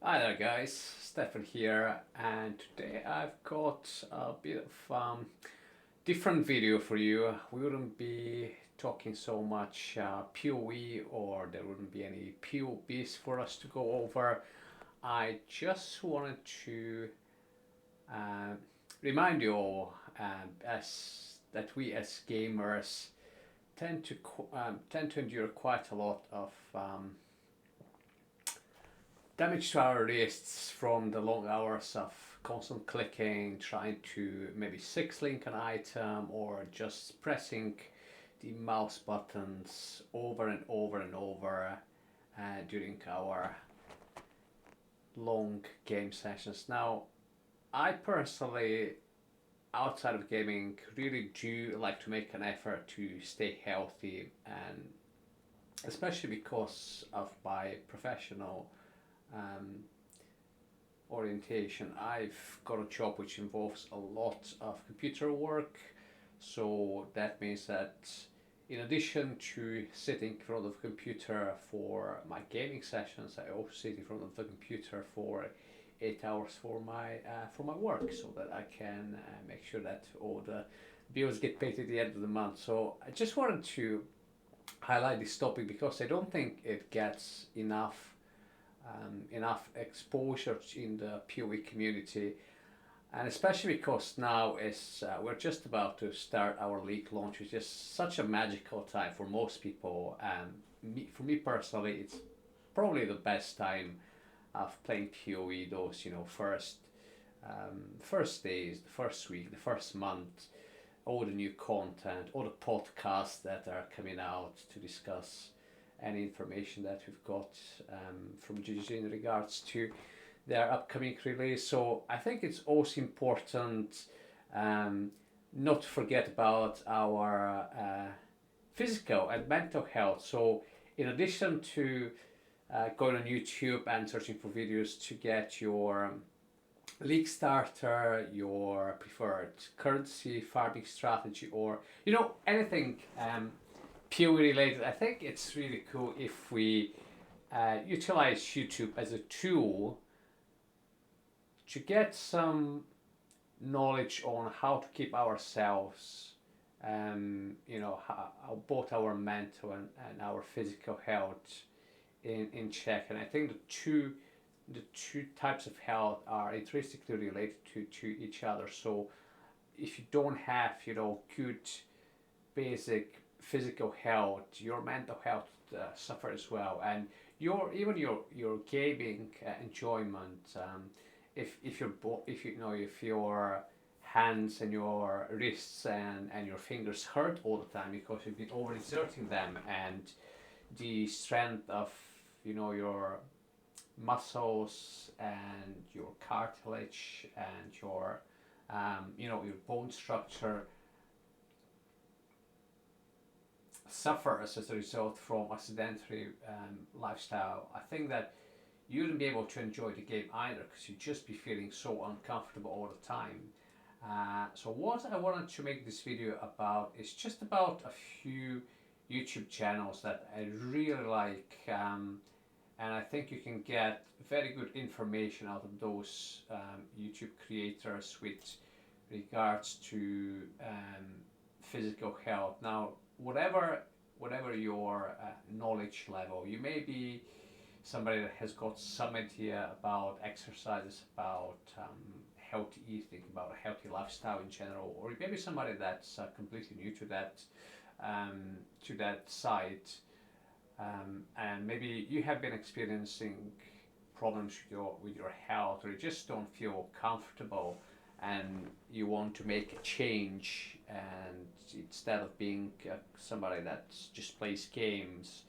Hi there guys, Stefan here, and today I've got a bit of different video for you. We wouldn't be talking so much PoE, or there wouldn't be any PoBs for us to go over. I just wanted to uh, remind you all as that we as gamers tend to endure quite a lot of damage to our wrists from the long hours of constant clicking, trying to maybe six link an item, or just pressing the mouse buttons over and over and over during our long game sessions. Now, I personally, outside of gaming, really do like to make an effort to stay healthy, and especially because of my professional um, orientation. I've got a job which involves a lot of computer work, so that means that in addition to sitting in front of a computer for my gaming sessions, I also sit in front of the computer for 8 hours for my work, so that I can make sure that all the bills get paid at the end of the month. So I just wanted to highlight this topic because I don't think it gets enough exposure in the PoE community, and especially because now is we're just about to start our league launch, which is such a magical time for most people. For me personally, it's probably the best time of playing PoE. Those first days, the first week, the first month, all the new content, all the podcasts that are coming out to discuss any information that we've got from GG in regards to their upcoming release. So I think it's also important not to forget about our physical and mental health. So in addition to going on YouTube and searching for videos to get your league starter, your preferred currency farming strategy, or anything PoE related, I think it's really cool if we utilize YouTube as a tool to get some knowledge on how to keep ourselves, both our mental and our physical health in check. And I think the two types of health are intrinsically related to each other. So if you don't have good basic physical health, your mental health suffer as well, and your gaming enjoyment. If your hands and your wrists and your fingers hurt all the time because you've been overexerting them, and the strength of your muscles and your cartilage and your bone structure suffers as a result from a sedentary lifestyle, I think that you wouldn't be able to enjoy the game either, because you'd just be feeling so uncomfortable all the time. So what I wanted to make this video about is just about a few YouTube channels that I really like, and I think you can get very good information out of those YouTube creators with regards to physical health. Now, whatever your knowledge level, you may be somebody that has got some idea about exercises, about healthy eating, about a healthy lifestyle in general, or maybe somebody that's completely new to that site, and maybe you have been experiencing problems with your health, or you just don't feel comfortable and you want to make a change, and instead of being somebody that just plays games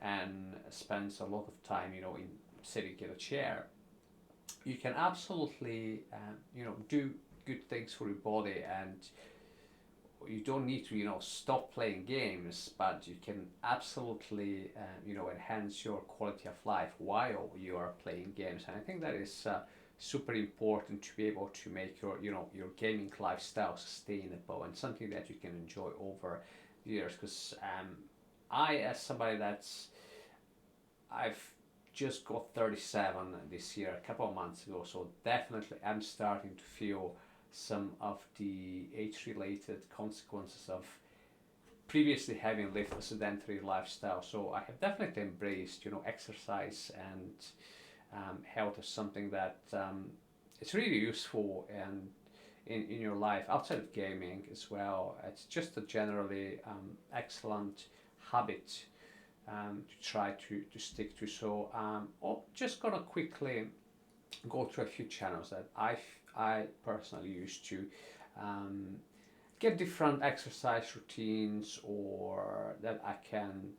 and spends a lot of time in sitting in a chair, you can absolutely do good things for your body, and you don't need to stop playing games, but you can absolutely enhance your quality of life while you are playing games. And I think that is super important to be able to make your gaming lifestyle sustainable and something that you can enjoy over the years. Because I, as somebody I've just got 37 this year, a couple of months ago, so definitely I'm starting to feel some of the age-related consequences of previously having lived a sedentary lifestyle. So I have definitely embraced, exercise and health as something that it's really useful and in your life outside of gaming as well. It's just a generally excellent habit to try to stick to. So I'm just gonna quickly go through a few channels that I personally use to get different exercise routines, or that I can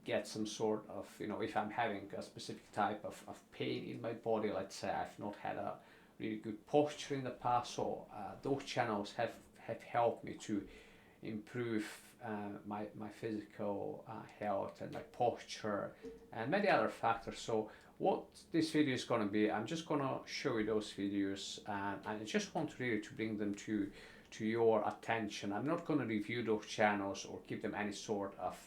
get some sort of, if I'm having a specific type of pain in my body, let's say I've not had a really good posture in the past, so those channels have helped me to improve my physical health and my posture and many other factors. So what this video is going to be, I'm just going to show you those videos, and I just want really to bring them to your attention. I'm not going to review those channels or give them any sort of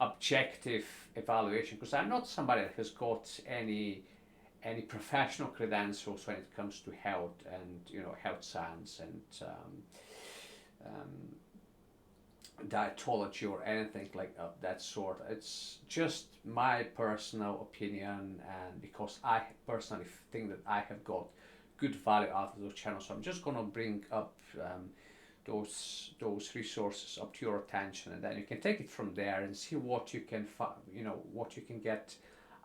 objective evaluation, because I'm not somebody that has got any professional credentials when it comes to health and health science and dietology or anything like that sort. It's just my personal opinion, and because I personally think that I have got good value out of those channels, so I'm just going to bring up those resources up to your attention, and then you can take it from there and see what you can what you can get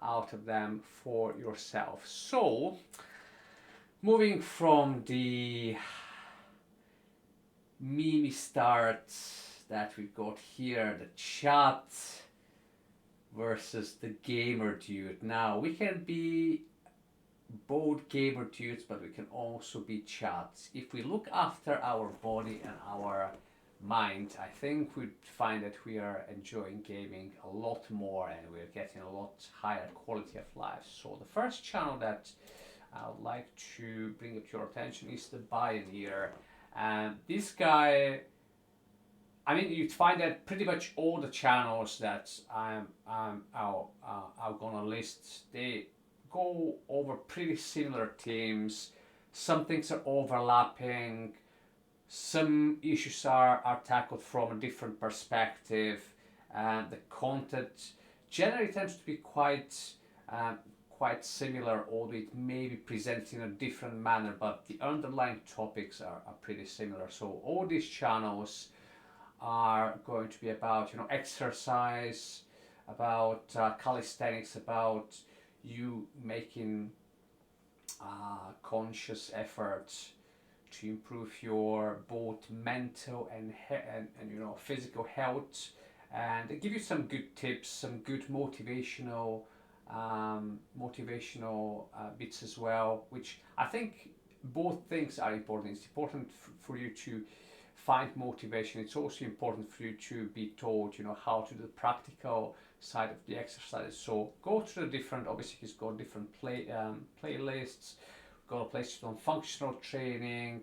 out of them for yourself. So moving from the meme start that we've got here, the chat versus the gamer dude. Now we can be both gamer dudes, but we can also be chats. If we look after our body and our mind, I think we'd find that we are enjoying gaming a lot more and we're getting a lot higher quality of life. So the first channel that I would like to bring up to your attention is the Pioneer. And this guy, I mean, you'd find that pretty much all the channels that I'm gonna list, they go over pretty similar themes. Some things are overlapping, some issues are tackled from a different perspective, and the content generally tends to be quite similar, although it may be presented in a different manner, but the underlying topics are pretty similar. So all these channels are going to be about exercise, about calisthenics, about you making conscious efforts to improve your both mental and physical health, and they give you some good tips, some good motivational bits as well, which I think both things are important. It's important for you to find motivation. It's also important for you to be taught how to do the practical side of the exercise. So go to the different, obviously he's got different playlists. Got a place on functional training,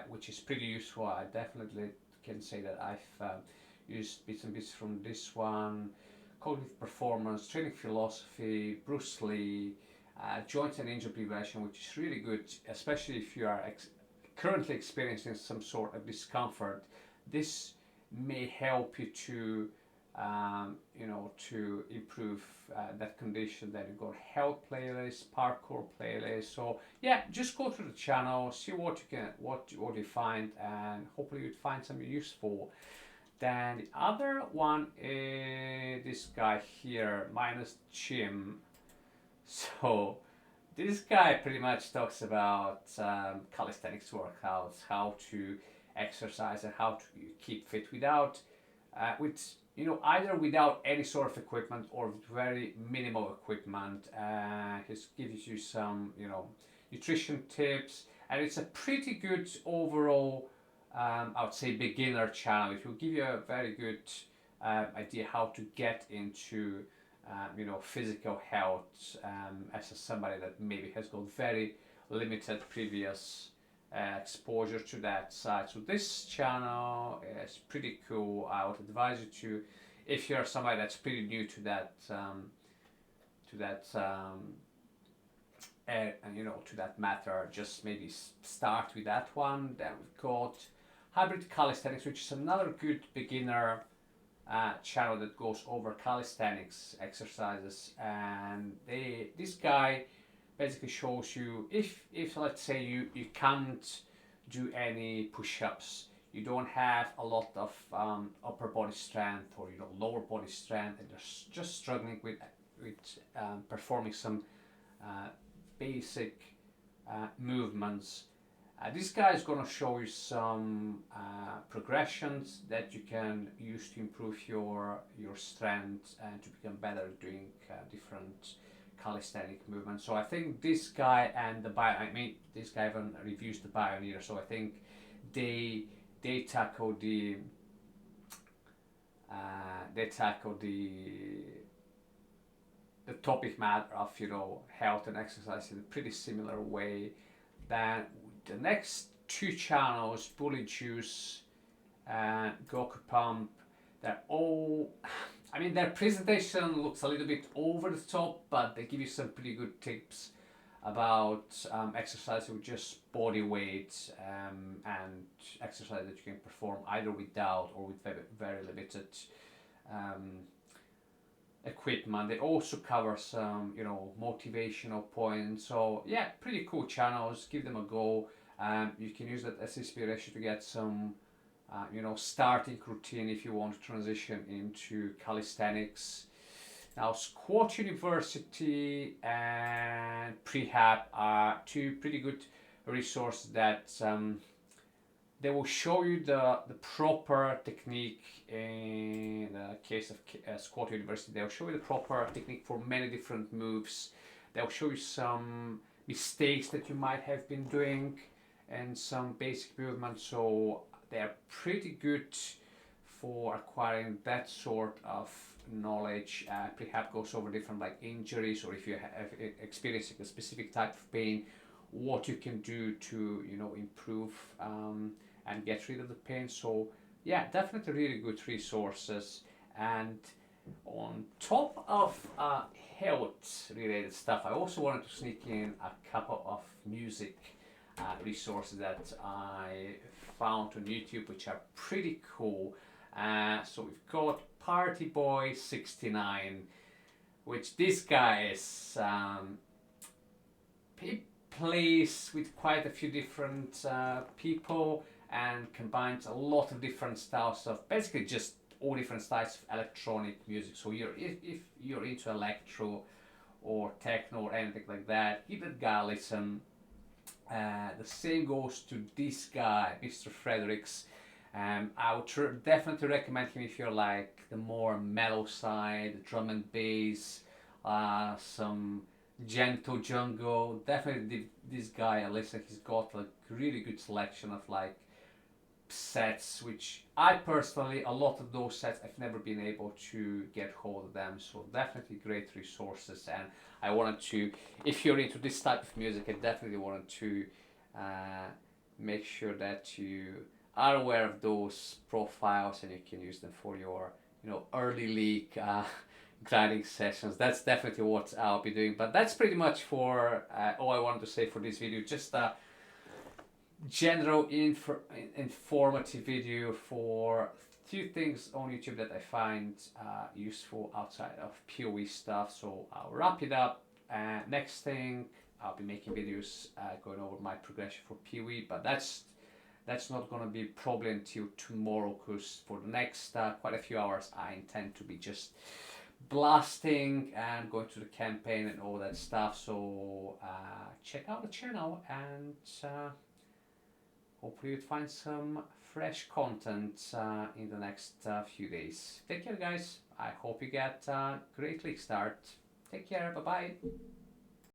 which is pretty useful. I definitely can say that I've used bits and bits from this one. Cognitive performance, training philosophy, Bruce Lee, joint and injury prevention, which is really good, especially if you are currently experiencing some sort of discomfort. This may help you to to improve that condition. Then you've got health playlist, parkour playlist. So yeah, just go through the channel, see what you find, and hopefully you'd find something useful. Then the other one is this guy here, minus Jim. So this guy pretty much talks about calisthenics workouts, how to exercise and how to keep fit without either without any sort of equipment or with very minimal equipment. He gives you some nutrition tips, and it's a pretty good overall I would say beginner channel. It will give you a very good idea how to get into physical health as somebody that maybe has got very limited previous exposure to that side. So this channel is pretty cool. I would advise you to if you're somebody that's pretty new to that to that matter, just maybe start with that one. Then we've got Hybrid Calisthenics, which is another good beginner channel that goes over calisthenics exercises, and this guy basically shows you if let's say you can't do any push-ups, you don't have a lot of upper body strength or lower body strength, and you're just struggling with performing some basic movements. This guy is going to show you some progressions that you can use to improve your strength and to become better at doing different calisthenic movements. So I think this guy and this guy even reviews the Pioneer, so I think they tackle the topic matter of health and exercise in a pretty similar way. Then the next two channels, Bully Juice and Goku Pump, they're all, their presentation looks a little bit over the top, but they give you some pretty good tips about exercise with just body weight and exercise that you can perform either without or with very limited equipment. They also cover some motivational points. So yeah, pretty cool channels. Give them a go. You can use that as inspiration to get some starting routine if you want to transition into calisthenics. Now, Squat University and Prehab are two pretty good resources that they will show you the proper technique. In the case of Squat University, they'll show you the proper technique for many different moves. They'll show you some mistakes that you might have been doing and some basic movements. So they're pretty good for acquiring that sort of knowledge. Prehab goes over different injuries, or if you have experiencing a specific type of pain, what you can do to improve and get rid of the pain. So yeah, definitely really good resources. And on top of health related stuff, I also wanted to sneak in a couple of music resources that I found on YouTube, which are pretty cool. So we've got Party Boy 69, which this guy is he plays with quite a few different people and combines a lot of different styles of basically just all different styles of electronic music. So if you're into electro or techno or anything like that, give that guy a listen. The same goes to this guy, Mr. Fredericks. I would definitely recommend him if you're the more mellow side, the drum and bass, some gentle jungle. Definitely give this guy a listen. He's got a really good selection of sets, which I personally, a lot of those sets I've never been able to get hold of them. So definitely great resources, and I wanted to, if you're into this type of music, I definitely wanted to make sure that you are aware of those profiles and you can use them for your early league grinding sessions. That's definitely what I'll be doing. But that's pretty much for all I wanted to say for this video. Just a general informative video for few things on YouTube that I find useful outside of PoE stuff. So I'll wrap it up. Next thing, I'll be making videos going over my progression for PoE, but that's not going to be probably until tomorrow, because for the next quite a few hours I intend to be just blasting and going through the campaign and all that stuff. So check out the channel, and hopefully you'll find some fresh content in the next few days. Take care, guys. I hope you get a great league start. Take care. Bye bye.